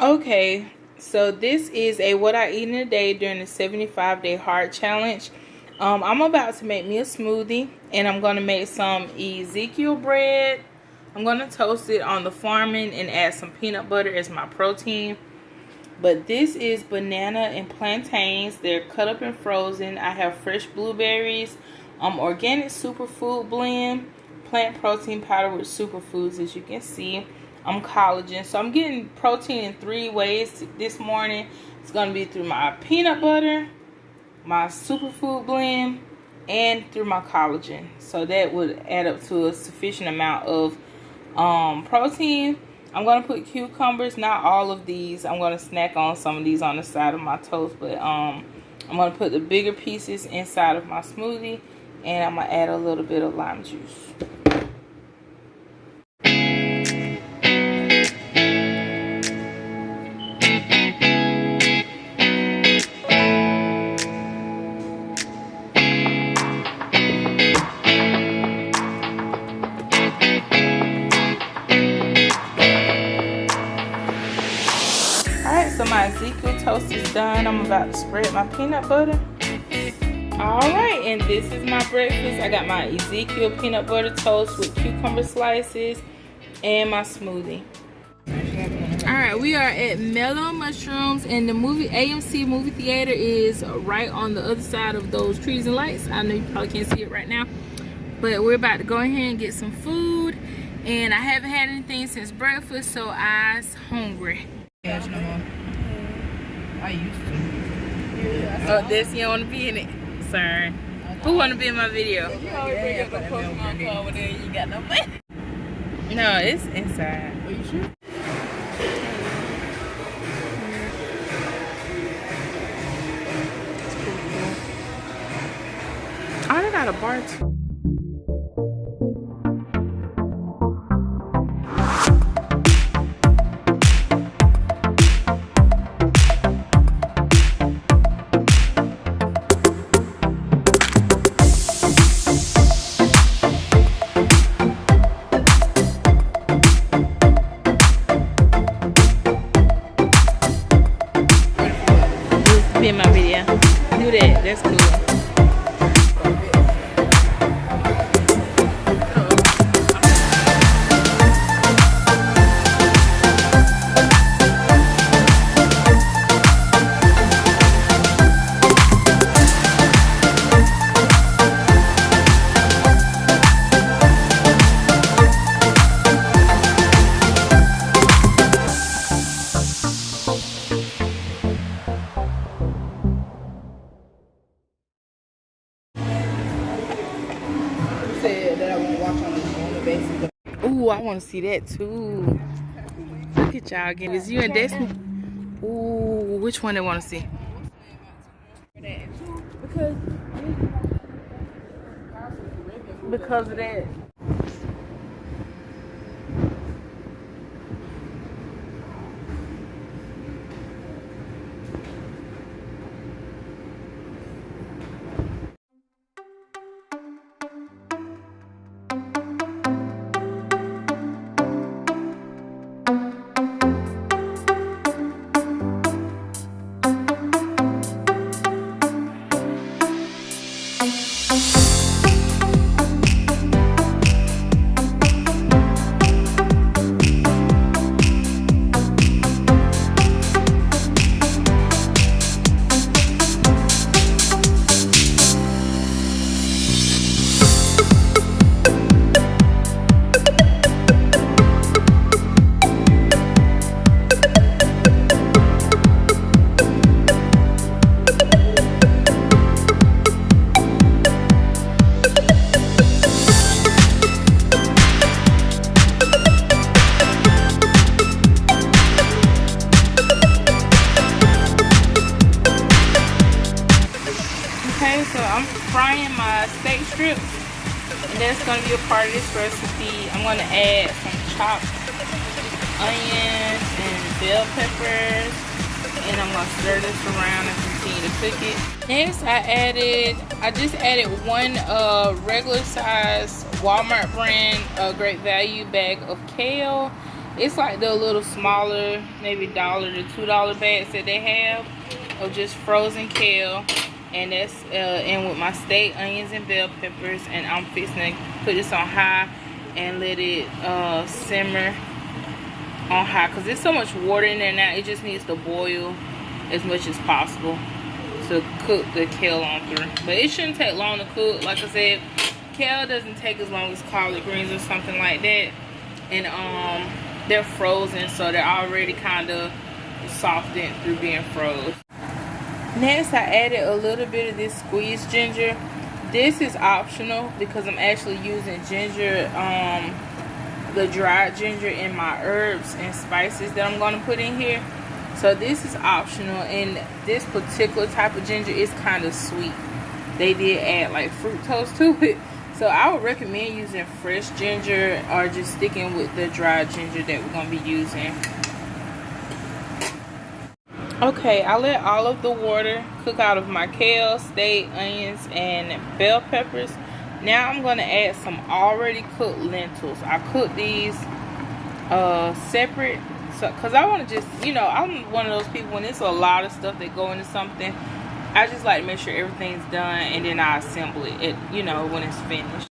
Okay, so this is a what I eat in a day during the 75-day heart challenge. I'm about to make me a smoothie, and I'm going to make some Ezekiel bread. I'm going to toast it on the Farming and add some peanut butter as my protein. But this is banana and plantains. They're cut up and frozen. I have fresh blueberries, organic superfood blend, plant protein powder with superfoods, as you can see. Collagen. So I'm getting protein in 3 ways this morning. It's going to be through my peanut butter, my superfood blend, and through my collagen. So that would add up to a sufficient amount of protein. I'm going to put cucumbers, not all of these. I'm going to snack on some of these on the side of my toast. But I'm going to put the bigger pieces inside of my smoothie. And I'm going to add a little bit of lime juice. So my Ezekiel toast is done. I'm about to spread my peanut butter. Alright, and this is my breakfast. I got my Ezekiel peanut butter toast with cucumber slices and my smoothie. Alright, we are at Mellow Mushrooms, and the AMC movie theater is right on the other side of those trees and lights. I know you probably can't see it right now, but we're about to go ahead and get some food. And I haven't had anything since breakfast, so I's hungry. I used to. Oh, this, you don't want to be in it? Sorry. Who want to be in my video? You always bring up a Pokemon card over there, you got no money. No, it's inside. Are you sure? Oh, they got a bar too. Be in my video. Do that. That's cool. Ooh, I want to see that too. Look at y'all again. Is you and Destiny? Ooh, which one they want to see? Because of that. Okay, so I'm frying my steak strips, and that's going to be a part of this recipe. I'm going to add some chopped onions and bell peppers, and I'm going to stir this around and continue to cook it. Next, I just added one regular size Walmart brand Great Value bag of kale, It's like the little smaller, maybe $1 to $2 bags that they have of just frozen kale. And that's in with my steak, onions, and bell peppers. And I'm fixing to put this on high and let it simmer on high, because there's so much water in there now. It just needs to boil as much as possible to cook the kale on through. But it shouldn't take long to cook. Like I said, kale doesn't take as long as collard greens or something like that. And they're frozen, so they're already kind of softened through being frozen. Next, I added a little bit of this squeezed ginger. This is optional because I'm actually using ginger, the dried ginger, in my herbs and spices that I'm going to put in here. So this is optional, and this particular type of ginger is kind of sweet. They did add like fructose to it. So I would recommend using fresh ginger or just sticking with the dried ginger that we're going to be using. Okay, I let all of the water cook out of my kale, steak, onions, and bell peppers. Now I'm going to add some already cooked lentils. I cook these separate, so because I want to just, you know, I'm one of those people when there's a lot of stuff that go into something, I just like to make sure everything's done, and then I assemble it, you know, when it's finished.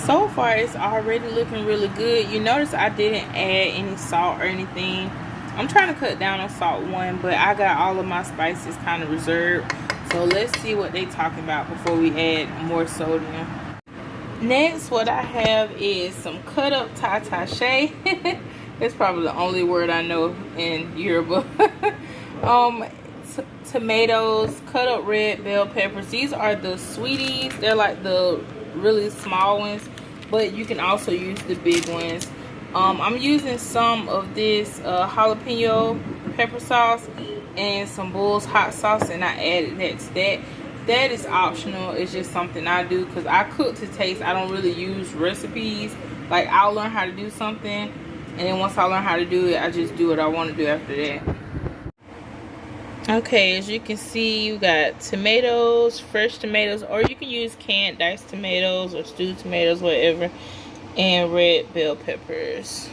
So far, it's already looking really good. You notice I didn't add any salt or anything. I'm trying to cut down on salt one, but I got all of my spices kind of reserved. So let's see what they talking about before we add more sodium. Next, what I have is some cut up tatashe. That's probably the only word I know in Yoruba. Tomatoes, cut up red bell peppers. These are the sweeties. They're like the really small ones, but you can also use the big ones. I'm using some of this jalapeno pepper sauce and some Bull's hot sauce, and I added that to that. That is optional. It's just something I do because I cook to taste. I don't really use recipes. Like, I'll learn how to do something, and then once I learn how to do it, I just do what I want to do after that. Okay, as you can see, you got tomatoes, fresh tomatoes, or you can use canned diced tomatoes or stewed tomatoes, whatever, and red bell peppers.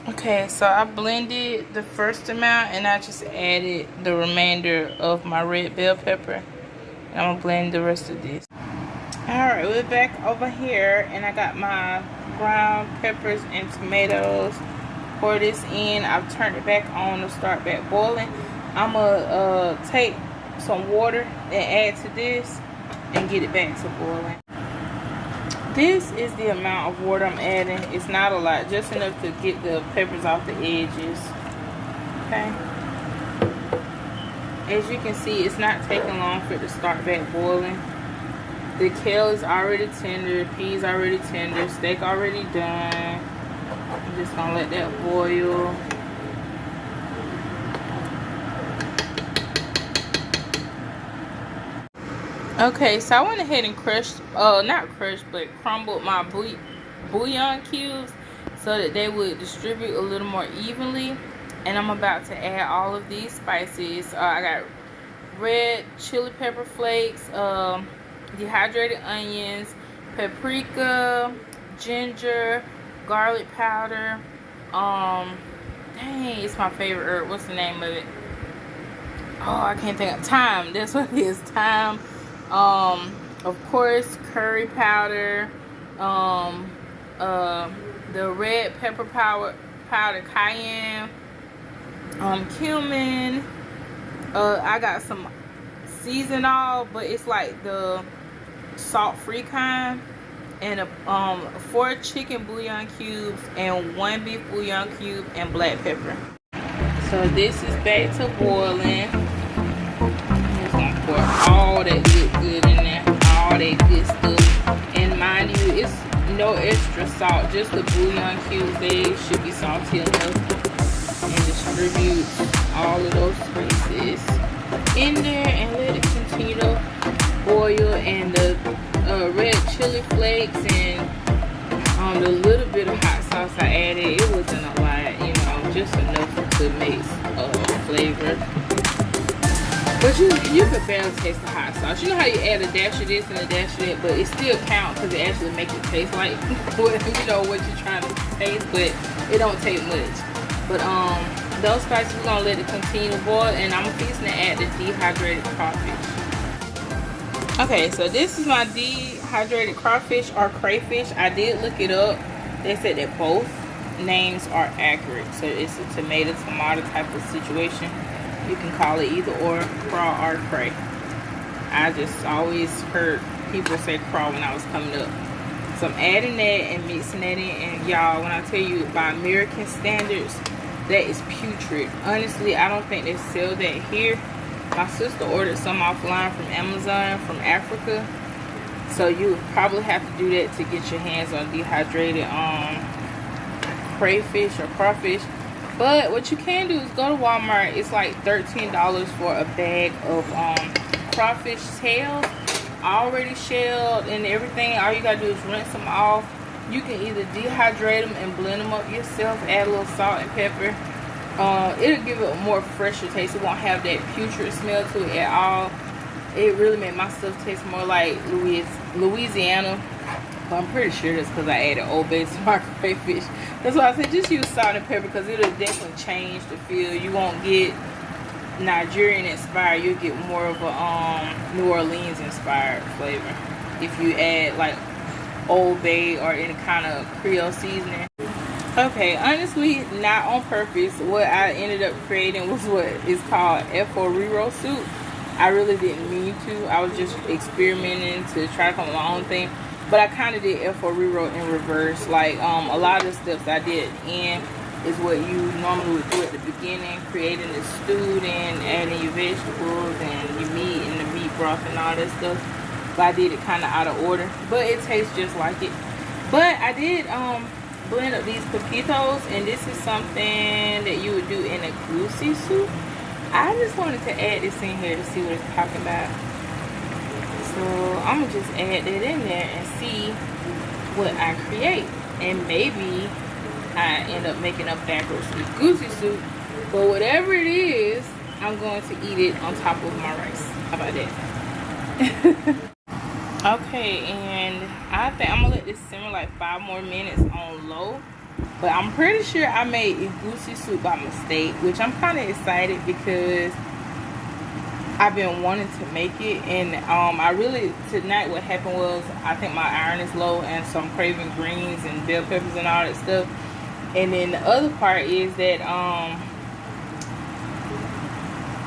Okay, so I blended the first amount and I just added the remainder of my red bell pepper. And I'm gonna blend the rest of this. Alright, we're back over here and I got my ground peppers and tomatoes. Pour this in. I've turned it back on to start back boiling. I'm gonna take some water and add to this and get it back to boiling. This is the amount of water I'm adding. It's not a lot, just enough to get the peppers off the edges. Okay. As you can see, it's not taking long for it to start back boiling. The kale is already tender, peas already tender, steak already done. I'm just gonna let that boil. Okay, so I went ahead and crushed, not crushed, but crumbled my bouillon cubes so that they would distribute a little more evenly. And I'm about to add all of these spices. I got red chili pepper flakes, dehydrated onions, paprika, ginger, garlic powder. Dang, it's my favorite herb. What's the name of it? Oh, I can't think of thyme. That's what it is, thyme. Of course, curry powder, the red pepper powder, cayenne, cumin. I got some seasonal, but it's like the salt-free kind, and 4 chicken bouillon cubes and 1 beef bouillon cube and black pepper. So this is back to boiling. Pour all that good in there, all that good stuff. And mind you, it's no extra salt, just the bouillon cubes. They should be salty enough. And distribute all of those spices in there and let it continue to boil. And the red chili flakes and the little bit of hot sauce I added, it wasn't a lot, you know, just enough to make flavor. But you could barely taste the hot sauce. You know how you add a dash of this and a dash of that, but it still counts because it actually makes it taste like what you're trying to taste, but it don't take much. But those spices, we're gonna let it continue to boil, and I'm fixing to add the dehydrated crawfish. Okay, so this is my dehydrated crawfish or crayfish. I did look it up. They said that both names are accurate. So it's a tomato type of situation. You can call it either or, craw or cray. I just always heard people say craw when I was coming up. So I'm adding that and mixing that in. And y'all, when I tell you by American standards, that is putrid. Honestly, I don't think they sell that here. My sister ordered some offline from Amazon from Africa. So you probably have to do that to get your hands on dehydrated crayfish or crawfish. But what you can do is go to Walmart. It's like $13 for a bag of crawfish tails, already shelled and everything. All you gotta do is rinse them off. You can either dehydrate them and blend them up yourself, add a little salt and pepper. It'll give it a more fresher taste. It won't have that putrid smell to it at all. It really made my stuff taste more like Louisiana. But I'm pretty sure that's because I added Old Bay to my crayfish. That's why I said just use salt and pepper, because it'll definitely change the feel. You won't get Nigerian inspired. You'll get more of a New Orleans inspired flavor if you add like Old Bay or any kind of Creole seasoning. Okay, honestly, not on purpose. What I ended up creating was what is called Eforiro soup. I really didn't mean to. I was just experimenting to try to come up with my own thing. But I kind of did Eforiro in reverse. Like a lot of the steps I did in is what you normally would do at the beginning, creating the stew and adding your vegetables and your meat and the meat broth and all that stuff. But I did it kind of out of order. But it tastes just like it. But I did blend up these pepitos, and this is something that you would do in a goosey soup. I just wanted to add this in here to see what it's talking about. So I'm gonna just add that in there and see what I create, and maybe I end up making a backwards goosey soup. But whatever it is, I'm going to eat it on top of my rice. How about that? Okay, and I think I'm gonna let this simmer like 5 more minutes on low. But I'm pretty sure I made a goosey soup by mistake, which I'm kind of excited because I've been wanting to make it. And tonight what happened was, I think my iron is low, and so I'm craving greens and bell peppers and all that stuff. And then the other part is that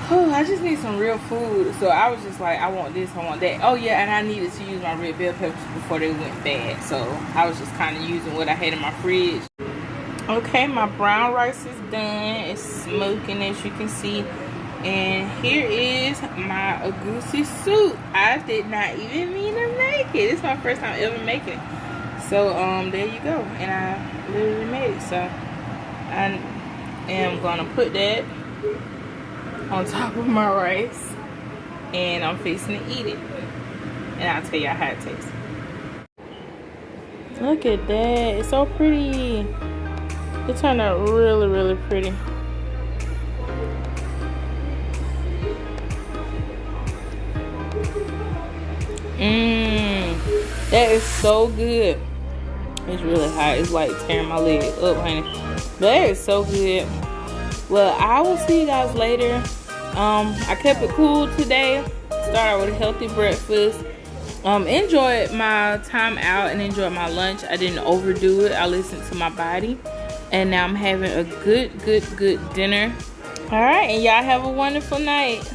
I just need some real food. So I was just like, I want this, I want that. Oh yeah, and I needed to use my red bell peppers before they went bad. So I was just kind of using what I had in my fridge. Okay, my brown rice is done. It's smoking, as you can see. And here is my goosey soup. I did not even mean to make it. This is my first time ever making it. So there you go. And I literally made it. So I am gonna put that on top of my rice, and I'm fixing to eat it, and I'll tell y'all how it tastes. Look at that, it's so pretty. It turned out really, really pretty. That is so good. It's really hot. It's like tearing my leg up, honey. That is so good. Well, I will see you guys later. I kept it cool today. Started with a healthy breakfast. Enjoyed my time out and enjoyed my lunch. I didn't overdo it. I listened to my body. And now I'm having a good dinner. All right, and y'all have a wonderful night.